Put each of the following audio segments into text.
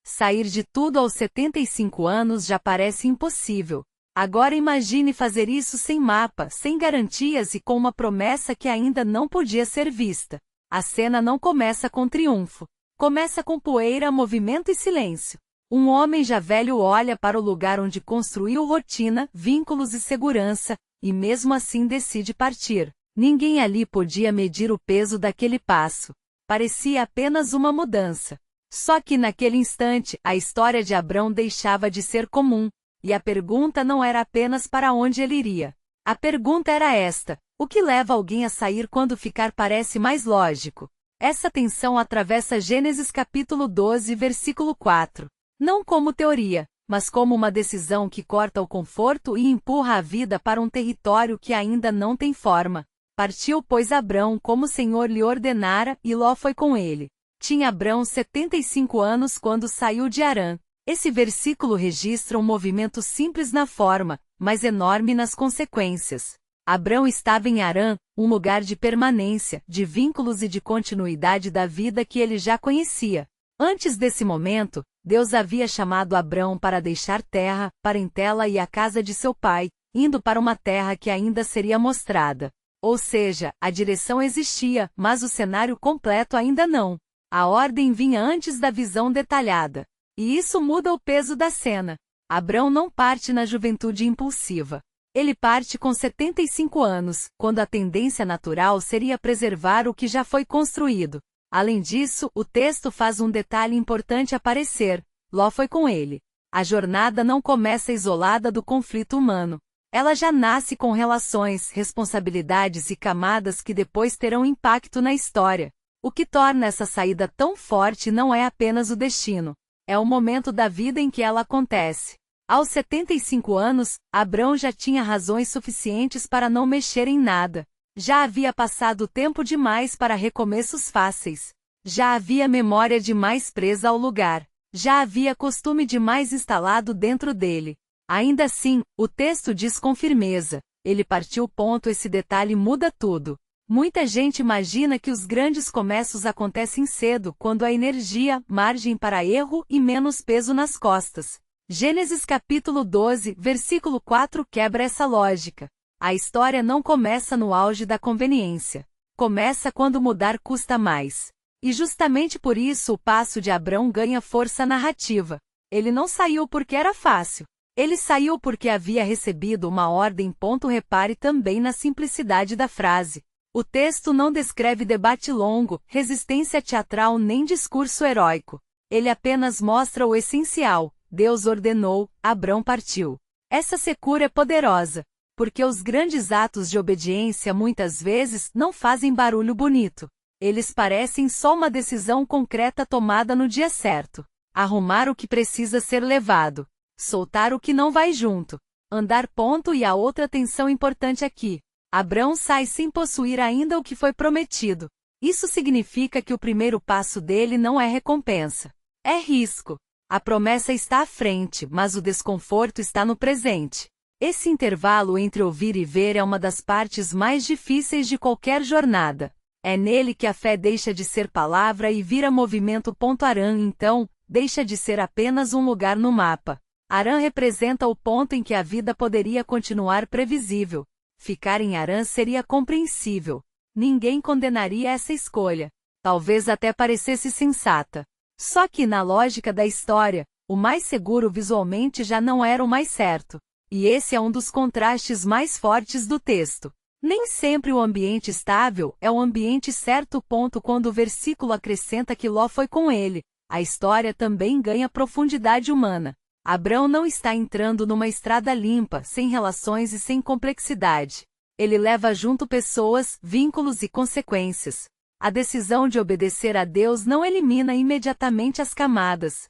Sair de tudo aos 75 anos já parece impossível. Agora imagine fazer isso sem mapa, sem garantias e com uma promessa que ainda não podia ser vista. A cena não começa com triunfo. Começa com poeira, movimento e silêncio. Um homem já velho olha para o lugar onde construiu rotina, vínculos e segurança, e mesmo assim decide partir. Ninguém ali podia medir o peso daquele passo. Parecia apenas uma mudança. Só que naquele instante, a história de Abrão deixava de ser comum, e a pergunta não era apenas para onde ele iria. A pergunta era esta: o que leva alguém a sair quando ficar parece mais lógico? Essa tensão atravessa Gênesis capítulo 12, versículo 4. Não como teoria, mas como uma decisão que corta o conforto e empurra a vida para um território que ainda não tem forma. Partiu, pois, Abrão como o Senhor lhe ordenara, e Ló foi com ele. Tinha Abrão 75 anos quando saiu de Harã. Esse versículo registra um movimento simples na forma, mas enorme nas consequências. Abrão estava em Harã, um lugar de permanência, de vínculos e de continuidade da vida que ele já conhecia. Antes desse momento, Deus havia chamado Abrão para deixar terra, parentela e a casa de seu pai, indo para uma terra que ainda seria mostrada. Ou seja, a direção existia, mas o cenário completo ainda não. A ordem vinha antes da visão detalhada. E isso muda o peso da cena. Abrão não parte na juventude impulsiva. Ele parte com 75 anos, quando a tendência natural seria preservar o que já foi construído. Além disso, o texto faz um detalhe importante aparecer: Ló foi com ele. A jornada não começa isolada do conflito humano. Ela já nasce com relações, responsabilidades e camadas que depois terão impacto na história. O que torna essa saída tão forte não é apenas o destino. É o momento da vida em que ela acontece. Aos 75 anos, Abrão já tinha razões suficientes para não mexer em nada. Já havia passado tempo demais para recomeços fáceis. Já havia memória demais presa ao lugar. Já havia costume demais instalado dentro dele. Ainda assim, o texto diz com firmeza: ele partiu. Esse detalhe muda tudo. Muita gente imagina que os grandes começos acontecem cedo, quando há energia, margem para erro e menos peso nas costas. Gênesis capítulo 12, versículo 4 quebra essa lógica. A história não começa no auge da conveniência. Começa quando mudar custa mais. E justamente por isso o passo de Abrão ganha força narrativa. Ele não saiu porque era fácil. Ele saiu porque havia recebido uma ordem. Repare também na simplicidade da frase. O texto não descreve debate longo, resistência teatral nem discurso heróico. Ele apenas mostra o essencial: Deus ordenou, Abrão partiu. Essa secura é poderosa, porque os grandes atos de obediência muitas vezes não fazem barulho bonito. Eles parecem só uma decisão concreta tomada no dia certo. Arrumar o que precisa ser levado. Soltar o que não vai junto. Andar. E a outra tensão importante aqui: Abrão sai sem possuir ainda o que foi prometido. Isso significa que o primeiro passo dele não é recompensa. É risco. A promessa está à frente, mas o desconforto está no presente. Esse intervalo entre ouvir e ver é uma das partes mais difíceis de qualquer jornada. É nele que a fé deixa de ser palavra e vira movimento. Harã, então, deixa de ser apenas um lugar no mapa. Harã representa o ponto em que a vida poderia continuar previsível. Ficar em Harã seria compreensível. Ninguém condenaria essa escolha. Talvez até parecesse sensata. Só que, na lógica da história, o mais seguro visualmente já não era o mais certo. E esse é um dos contrastes mais fortes do texto. Nem sempre o ambiente estável é o ambiente certo. Quando o versículo acrescenta que Ló foi com ele, a história também ganha profundidade humana. Abrão não está entrando numa estrada limpa, sem relações e sem complexidade. Ele leva junto pessoas, vínculos e consequências. A decisão de obedecer a Deus não elimina imediatamente as camadas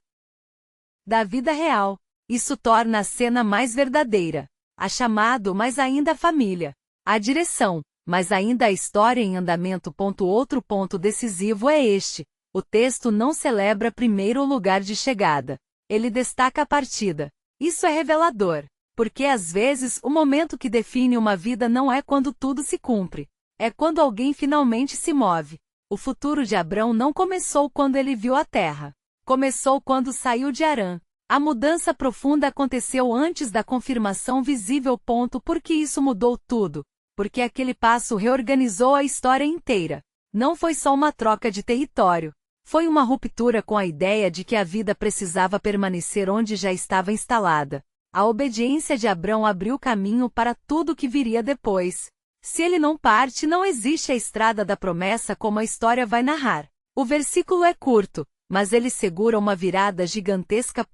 da vida real. Isso torna a cena mais verdadeira. Há chamado, mas ainda a família. Há direção, mas ainda a história em andamento. Outro ponto decisivo é este: o texto não celebra primeiro o lugar de chegada. Ele destaca a partida. Isso é revelador, porque às vezes o momento que define uma vida não é quando tudo se cumpre. É quando alguém finalmente se move. O futuro de Abrão não começou quando ele viu a terra. começou quando saiu de Harã. A mudança profunda aconteceu antes da confirmação visível. Por que isso mudou tudo? Porque aquele passo reorganizou a história inteira. Não foi só uma troca de território. Foi uma ruptura com a ideia de que a vida precisava permanecer onde já estava instalada. A obediência de Abrão abriu caminho para tudo que viria depois. Se ele não parte, não existe a estrada da promessa como a história vai narrar. O versículo é curto, mas ele segura uma virada gigantesca.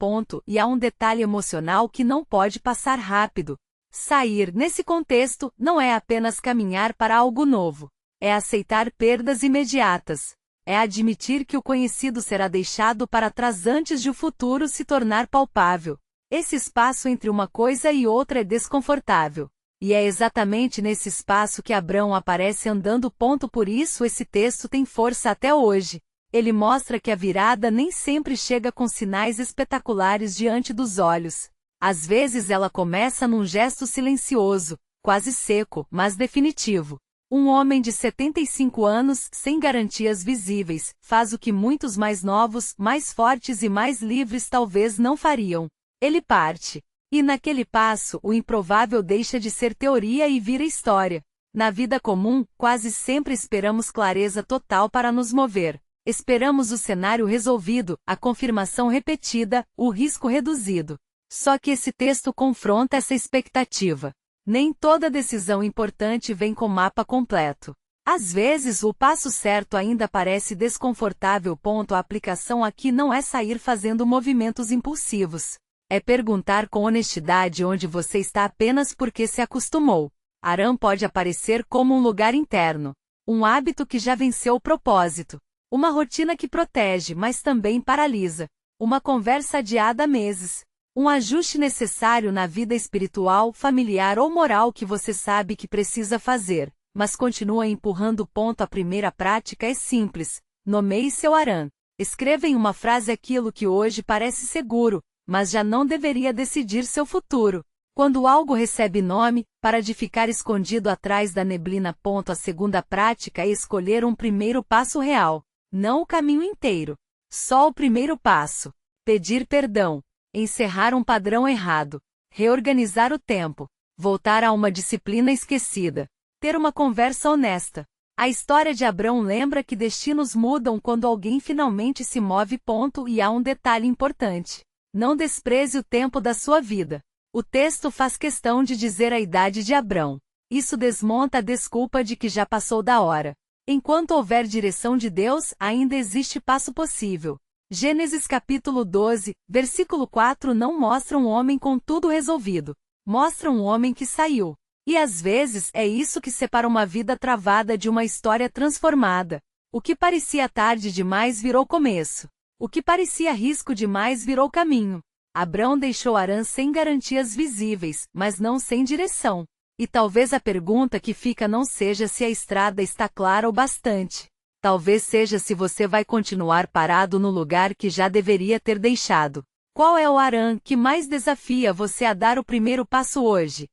E há um detalhe emocional que não pode passar rápido. Sair, nesse contexto, não é apenas caminhar para algo novo. É aceitar perdas imediatas. É admitir que o conhecido será deixado para trás antes de o futuro se tornar palpável. Esse espaço entre uma coisa e outra é desconfortável. E é exatamente nesse espaço que Abrão aparece andando. Por isso esse texto tem força até hoje. Ele mostra que a virada nem sempre chega com sinais espetaculares diante dos olhos. Às vezes ela começa num gesto silencioso, quase seco, mas definitivo. Um homem de 75 anos, sem garantias visíveis, faz o que muitos mais novos, mais fortes e mais livres talvez não fariam. Ele parte. E naquele passo, o improvável deixa de ser teoria e vira história. Na vida comum, quase sempre esperamos clareza total para nos mover. Esperamos o cenário resolvido, a confirmação repetida, o risco reduzido. Só que esse texto confronta essa expectativa. Nem toda decisão importante vem com mapa completo. Às vezes o passo certo ainda parece desconfortável. A aplicação aqui não é sair fazendo movimentos impulsivos. É perguntar com honestidade onde você está apenas porque se acostumou. Harã pode aparecer como um lugar interno. Um hábito que já venceu o propósito. Uma rotina que protege, mas também paralisa. Uma conversa adiada há meses. Um ajuste necessário na vida espiritual, familiar ou moral que você sabe que precisa fazer, mas continua empurrando. A primeira prática é simples. Nomeie seu Harã. Escreva em uma frase aquilo que hoje parece seguro, mas já não deveria decidir seu futuro. Quando algo recebe nome, para de ficar escondido atrás da neblina. A segunda prática é escolher um primeiro passo real. Não o caminho inteiro. Só o primeiro passo. Pedir perdão. Encerrar um padrão errado. Reorganizar o tempo. Voltar a uma disciplina esquecida. Ter uma conversa honesta. A história de Abrão lembra que destinos mudam quando alguém finalmente se move. E há um detalhe importante. Não despreze o tempo da sua vida. O texto faz questão de dizer a idade de Abrão. Isso desmonta a desculpa de que já passou da hora. Enquanto houver direção de Deus, ainda existe passo possível. Gênesis capítulo 12, versículo 4 não mostra um homem com tudo resolvido. Mostra um homem que saiu. E às vezes é isso que separa uma vida travada de uma história transformada. O que parecia tarde demais virou começo. O que parecia risco demais virou caminho. Abrão deixou Harã sem garantias visíveis, mas não sem direção. E talvez a pergunta que fica não seja se a estrada está clara o bastante. Talvez seja se você vai continuar parado no lugar que já deveria ter deixado. Qual é o Harã que mais desafia você a dar o primeiro passo hoje?